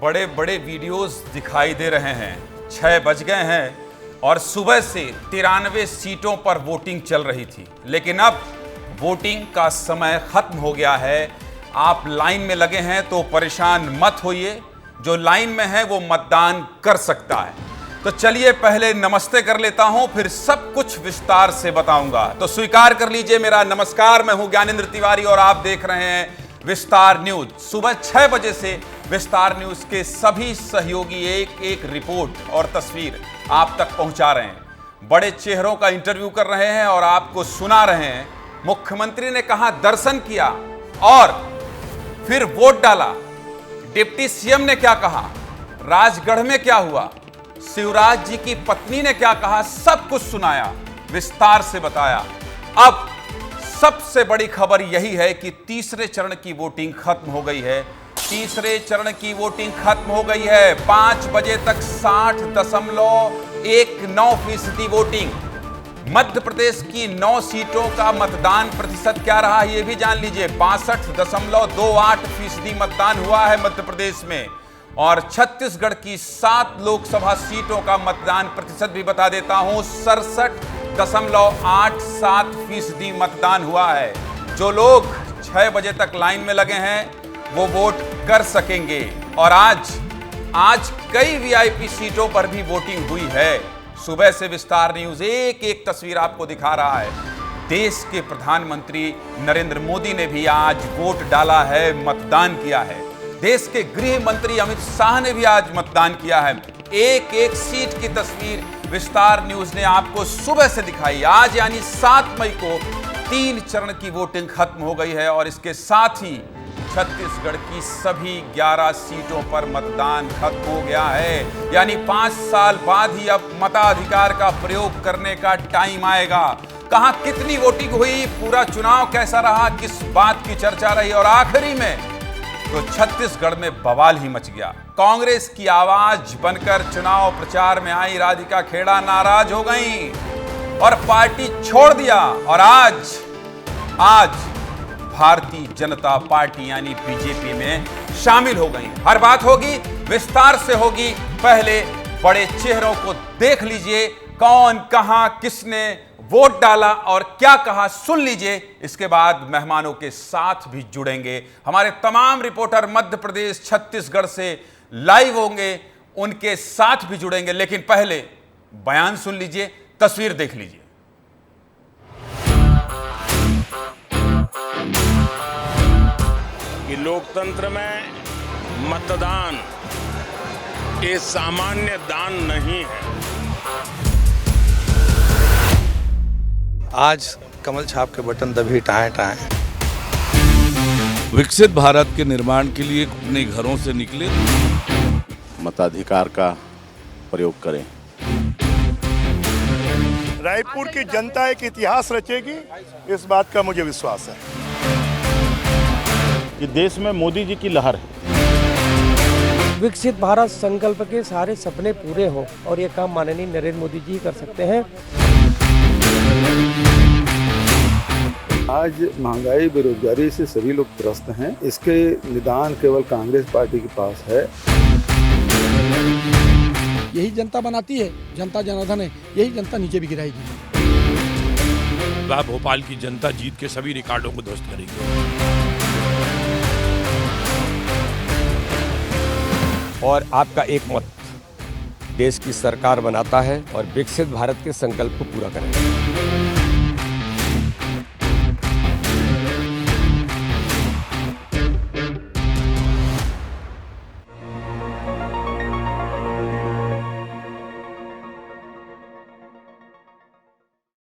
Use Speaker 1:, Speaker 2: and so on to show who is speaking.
Speaker 1: बड़े बड़े वीडियोस दिखाई दे रहे हैं। 6 बज गए हैं और सुबह से 93 सीटों पर वोटिंग चल रही थी, लेकिन अब वोटिंग का समय खत्म हो गया है। आप लाइन में लगे हैं तो परेशान मत होइए, जो लाइन में है वो मतदान कर सकता है। तो चलिए पहले नमस्ते कर लेता हूं, फिर सब कुछ विस्तार से बताऊंगा। तो स्वीकार कर लीजिए मेरा नमस्कार। मैं हूं ज्ञानेंद्र तिवारी और आप देख रहे हैं विस्तार न्यूज। सुबह 6 बजे से विस्तार न्यूज के सभी सहयोगी एक एक रिपोर्ट और तस्वीर आप तक पहुंचा रहे हैं। बड़े चेहरों का इंटरव्यू कर रहे हैं और आपको सुना रहे हैं। मुख्यमंत्री ने कहा दर्शन किया और फिर वोट डाला। डिप्टी सीएम ने क्या कहा, राजगढ़ में क्या हुआ, शिवराज जी की पत्नी ने क्या कहा, सब कुछ सुनाया, विस्तार से बताया। अब सबसे बड़ी खबर यही है कि तीसरे चरण की वोटिंग खत्म हो गई है। तीसरे चरण की वोटिंग खत्म हो गई है। 5 बजे तक 60.19% वोटिंग। मध्य प्रदेश की 9 सीटों का मतदान प्रतिशत क्या रहा है ये भी जान लीजिए। 62.28% मतदान हुआ है मध्य प्रदेश में। और छत्तीसगढ़ की 7 लोकसभा सीटों का मतदान प्रतिशत भी बता देता हूं, 67.87% मतदान हुआ है। जो लोग 6 बजे तक लाइन में लगे हैं वो वोट कर सकेंगे। और आज कई वीआईपी सीटों पर भी वोटिंग हुई है। सुबह से विस्तार न्यूज एक एक तस्वीर आपको दिखा रहा है। देश के प्रधानमंत्री नरेंद्र मोदी ने भी आज वोट डाला है, मतदान किया है। देश के गृह मंत्री अमित शाह ने भी आज मतदान किया है। एक एक सीट की तस्वीर विस्तार न्यूज ने आपको सुबह से दिखाई। आज यानी 7 मई को 3 चरण की वोटिंग खत्म हो गई है और इसके साथ ही छत्तीसगढ़ की सभी 11 सीटों पर मतदान खत्म हो गया है। यानी 5 साल बाद ही अब मताधिकार का प्रयोग करने का टाइम आएगा। कहां कितनी वोटिंग हुई, पूरा चुनाव कैसा रहा, किस बात की चर्चा रही, और आखिरी में तो छत्तीसगढ़ में बवाल ही मच गया। कांग्रेस की आवाज बनकर चुनाव प्रचार में आई राधिका खेड़ा नाराज हो गई और पार्टी छोड़ दिया और आज भारतीय जनता पार्टी यानी बीजेपी में शामिल हो गई। हर बात होगी विस्तार से होगी। पहले बड़े चेहरों को देख लीजिए, कौन कहां किसने वोट डाला और क्या कहा सुन लीजिए। इसके बाद मेहमानों के साथ भी जुड़ेंगे। हमारे तमाम रिपोर्टर मध्य प्रदेश छत्तीसगढ़ से लाइव होंगे, उनके साथ भी जुड़ेंगे। लेकिन पहले बयान सुन लीजिए, तस्वीर देख लीजिए।
Speaker 2: कि लोकतंत्र में मतदान ये सामान्य दान नहीं है।
Speaker 3: आज कमल छाप के बटन दबी टाएं टाएं।
Speaker 4: विकसित भारत के निर्माण के लिए अपने घरों से निकले,
Speaker 5: मताधिकार का प्रयोग करें।
Speaker 6: रायपुर की जनता एक इतिहास रचेगी, इस बात का मुझे विश्वास है।
Speaker 5: कि देश में मोदी जी की लहर है।
Speaker 7: विकसित भारत संकल्प के सारे सपने पूरे हों और ये काम माननीय नरेंद्र मोदी जी कर सकते हैं।
Speaker 8: आज महंगाई बेरोजगारी से सभी लोग त्रस्त हैं। इसके निदान केवल कांग्रेस पार्टी के पास है।
Speaker 9: यही जनता बनाती है, जनता जनार्दन है, यही जनता नीचे भी गिराएगी।
Speaker 4: भोपाल की जनता जीत के सभी रिकॉर्डों को ध्वस्त करेगी।
Speaker 10: और आपका एक मत देश की सरकार बनाता है और विकसित भारत के संकल्प को पूरा करेगा।